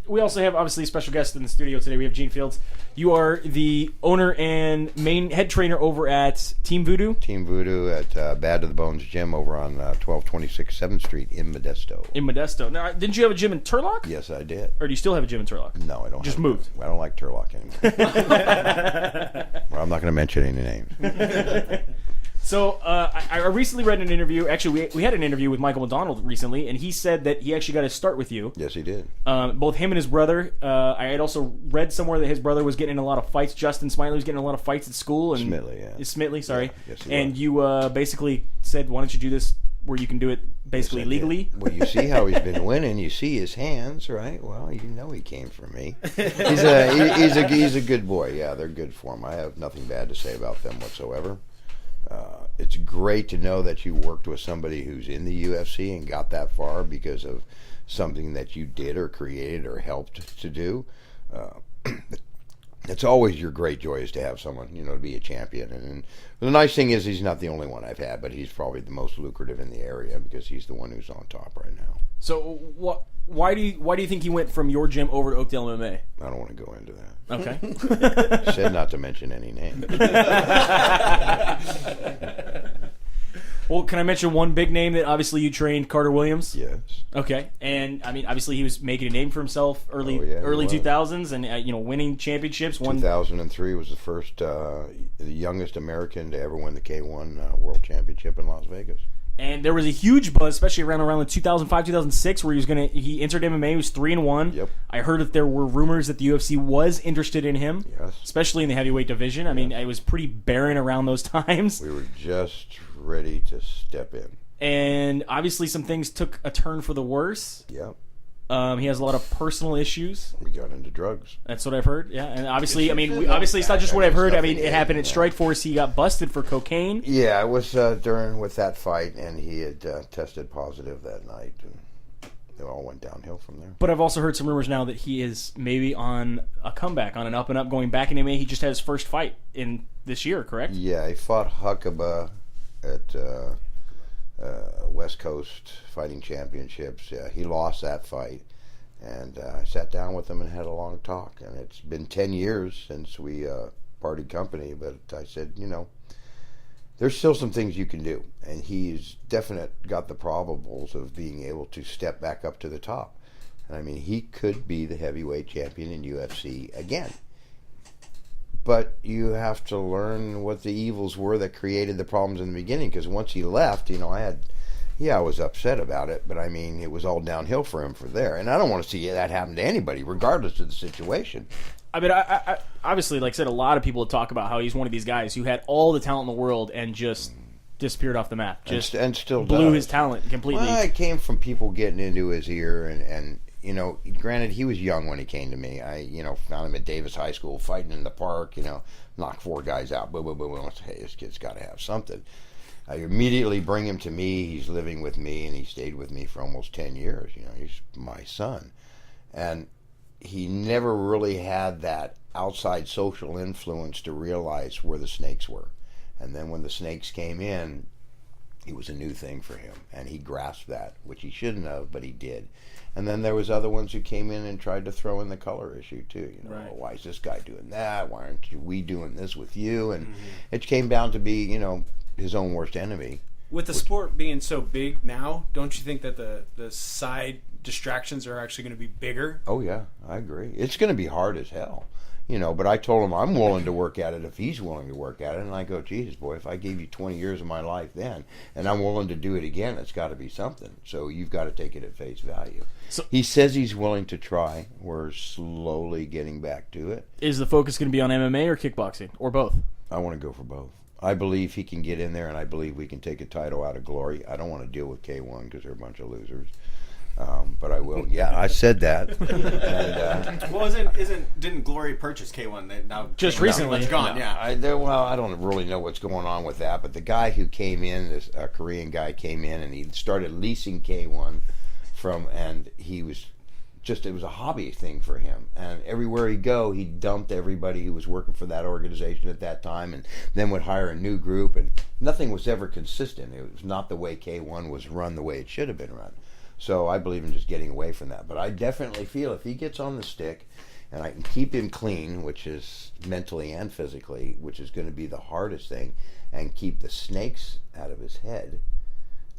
we also have, obviously, a special guest in the studio today. We have Gene Fields. You are the owner and main head trainer over at Team VooDoo? Team VooDoo at Bad to the Bones Gym over on 1226 7th Street in Modesto. In Modesto. Now, didn't you have a gym in Turlock? Yes, I did. Or do you still have a gym in Turlock? No, I don't. Just moved? I don't like Turlock anymore. Well, I'm not going to mention any names. So I recently read an interview. Actually, we had an interview with Michael McDonald recently, and he said that he actually got his start with you. Yes, he did. Both him and his brother. I had also read somewhere that his brother was getting in a lot of fights. Justin Smiley was getting in a lot of fights at school. And Smitley, yeah. Smitley, sorry. Yeah, yes, he and was. you basically said, why don't you do this where you can do it basically Yes, I legally? did. Well, you see how he's been winning. You see his hands, right? Well, you know he came from me. He's a good boy. Yeah, they're good for him. I have nothing bad to say about them whatsoever. It's great to know that you worked with somebody who's in the UFC and got that far because of something that you did or created or helped to do. It's always your great joy is to have someone, to be a champion. And the nice thing is he's not the only one I've had, but he's probably the most lucrative in the area because he's the one who's on top right now. So why do you think he went from your gym over to Oakdale MMA? I don't want to go into that. Okay. Said not to mention any names. Well, can I mention one big name that obviously you trained, Carter Williams? Yes. Okay, and I mean, obviously he was making a name for himself early 2000s, and winning championships. 2003 was the first, the youngest American to ever win the K1 World Championship in Las Vegas. And there was a huge buzz, especially around the 2005, 2006, where he entered MMA. He was 3-1. Yep. I heard that there were rumors that the UFC was interested in him, Yes. especially in the heavyweight division. I mean, it was pretty barren around those times. We were just ready to step in. And obviously, some things took a turn for the worse. Yep. He has a lot of personal issues. We got into drugs. That's what I've heard. Yeah, and obviously, obviously, it's not just what I've heard. I mean, it happened at Strikeforce. He got busted for cocaine. Yeah, it was with that fight, and he had tested positive that night, and it all went downhill from there. But I've also heard some rumors now that he is maybe on a comeback, on an up and up, going back in MMA. He just had his first fight in this year, correct? Yeah, he fought Huckabee at West Coast Fighting Championships. Yeah, he lost that fight, and I sat down with him and had a long talk. And it's been 10 years since we parted company, but I said, there's still some things you can do, and he's got the probables of being able to step back up to the top. And I mean, he could be the heavyweight champion in UFC again. But you have to learn what the evils were that created the problems in the beginning. Because once he left, I was upset about it. But I mean, it was all downhill for him from there. And I don't want to see that happen to anybody, regardless of the situation. I mean, I obviously, like I said, a lot of people talk about how he's one of these guys who had all the talent in the world and just disappeared off the map. And still blew does. his talent completely. Well, it came from people getting into his ear and granted, he was young when he came to me. I, found him at Davis High School fighting in the park, knocked 4 guys out. Boom, boom, boom, boom. I said, hey, this kid's got to have something. I immediately bring him to me. He's living with me, and he stayed with me for almost 10 years. He's my son. And he never really had that outside social influence to realize where the snakes were. And then when the snakes came in, it was a new thing for him, and he grasped that, which he shouldn't have, but he did. And then there was other ones who came in and tried to throw in the color issue too. Right. Why is this guy doing that? Why aren't we doing this with you? And it came down to be, his own worst enemy. With the sport being so big now, don't you think that the side distractions are actually going to be bigger? Oh yeah, I agree. It's going to be hard as hell. But I told him I'm willing to work at it if he's willing to work at it. And I go, Jesus, boy, if I gave you 20 years of my life then, and I'm willing to do it again, it's got to be something. So you've got to take it at face value. So, he says he's willing to try. We're slowly getting back to it. Is the focus going to be on MMA or kickboxing, or both? I want to go for both. I believe he can get in there, and I believe we can take a title out of Glory. I don't want to deal with K1 because they're a bunch of losers. But I will. Yeah, I said that. And, well, didn't Glory purchase K1? Now just recently, it's gone. Yeah. I don't really know what's going on with that. But the guy who came in, this Korean guy came in, and he started leasing K1 and he was it was a hobby thing for him. And everywhere he'd go, he dumped everybody who was working for that organization at that time, and then would hire a new group. And nothing was ever consistent. It was not the way K1 was run, the way it should have been run. So I believe in just getting away from that. But I definitely feel if he gets on the stick and I can keep him clean, which is mentally and physically, which is going to be the hardest thing, and keep the snakes out of his head,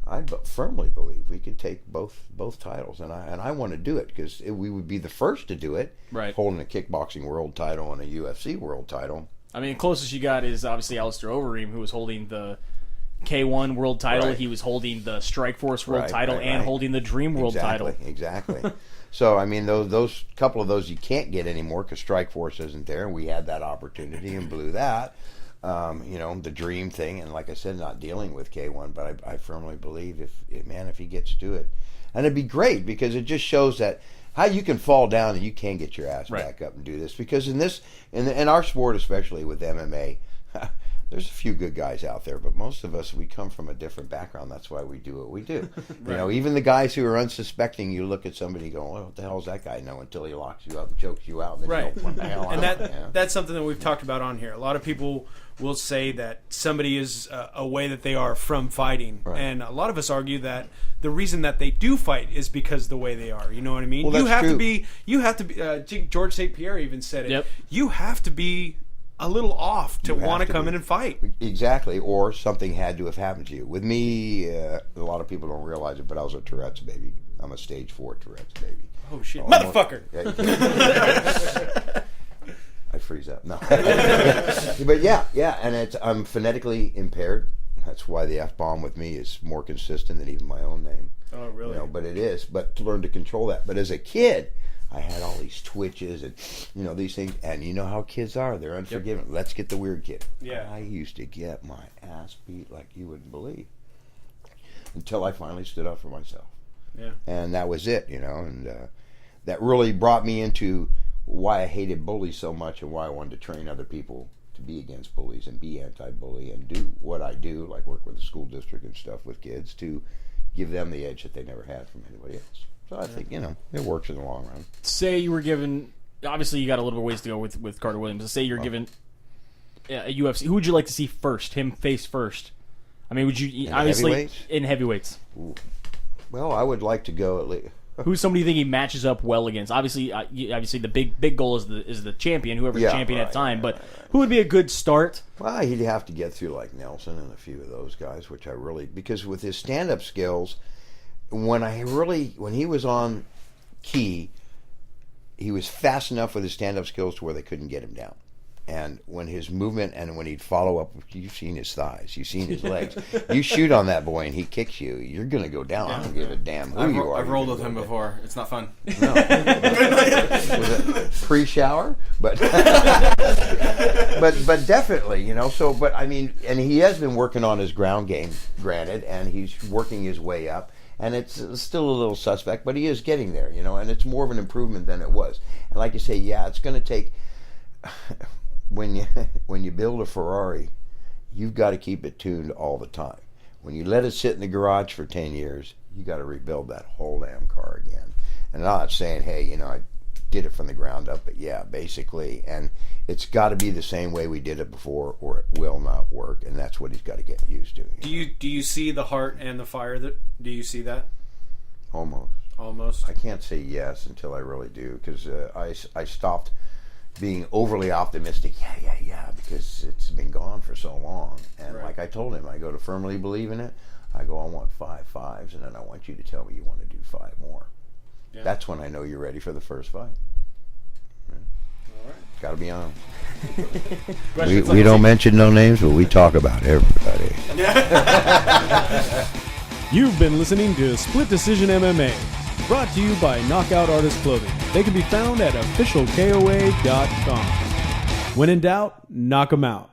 I firmly believe we could take both titles, and I want to do it because we would be the first to do it, Right. holding a kickboxing world title and a UFC world title. I mean, the closest you got is obviously Alistair Overeem, who was holding the K1 world title. Right. He was holding the Strikeforce world Right, title right, and right. holding the Dream world title. Exactly. So, I mean, those couple of those you can't get anymore because Strikeforce isn't there, and we had that opportunity and blew that. The Dream thing, and like I said, not dealing with K1, but I firmly believe if he gets to it, and it'd be great because it just shows that how you can fall down and you can get your ass back up and do this. Because in our sport, especially with MMA, there's a few good guys out there, but most of us, we come from a different background. That's why we do what we do. Right. Even the guys who are unsuspecting, you look at somebody going, well, what the hell does that guy know, until he locks you up and chokes you out. And then you go, what the hell? And that's something that we've talked about on here. A lot of people will say that somebody is a way that they are from fighting. Right. And a lot of us argue that the reason that they do fight is because the way they are. You know what I mean? Well, you have to be, George St. Pierre even said it. Yep. You have to be a little off to want to come in and fight. Exactly, or something had to have happened to you. With me, a lot of people don't realize it, but I was a Tourette's baby. I'm a stage 4 Tourette's baby. Oh, shit. Motherfucker! I freeze up. No. But yeah, and I'm phonetically impaired. That's why the F-bomb with me is more consistent than even my own name. Oh, really? But it is. But to learn to control that. But as a kid, I had all these twitches and, these things. And you know how kids are. They're unforgiving. Yep. Let's get the weird kid. Yeah. I used to get my ass beat like you wouldn't believe. Until I finally stood up for myself. Yeah. And that was it, And that really brought me into why I hated bullies so much and why I wanted to train other people to be against bullies and be anti-bully and do what I do, like work with the school district and stuff with kids, to give them the edge that they never had from anybody else. So I think, it works in the long run. Say you were given, obviously you got a little bit of ways to go with Carter Williams. Say you're given a UFC, who would you like to see first, him face first? I mean, would you, obviously, in heavyweights? Well, I would like to go at least. Who's somebody you think he matches up well against? Obviously, the big goal is the champion, whoever's champion at the time. But who would be a good start? Well, he'd have to get through like Nelson and a few of those guys, which because with his stand-up skills, when he was on key, he was fast enough with his stand-up skills to where they couldn't get him down. And when his movement and when he'd follow up, you've seen his thighs, you've seen his legs. You shoot on that boy and he kicks you, you're going to go down. I don't give a damn who you are. I've rolled with him before. It's not fun. No. Was it pre-shower? But but definitely, but I mean, and he has been working on his ground game, granted, and he's working his way up. And it's still a little suspect, but he is getting there, and it's more of an improvement than it was. And like you say, it's going to take... When you build a Ferrari, you've got to keep it tuned all the time. When you let it sit in the garage for 10 years, you got to rebuild that whole damn car again. And I'm not saying, hey, I did it from the ground up, but basically, and it's got to be the same way we did it before, or it will not work. And that's what he's got to get used to. Do you see the heart and the fire? Do you see that? Almost. I can't say yes until I really do, because I stopped being overly optimistic, because it's been gone for so long. And like I told him, I go to firmly believe in it. I go, I want 5 5s, and then I want you to tell me you want to do 5 more. Yeah. That's when I know you're ready for the first fight. Right? All right. Got to be on. we don't mention no names, but we talk about everybody. You've been listening to Split Decision MMA. Brought to you by Knockout Artist Clothing. They can be found at officialkoa.com. When in doubt, knock 'em out.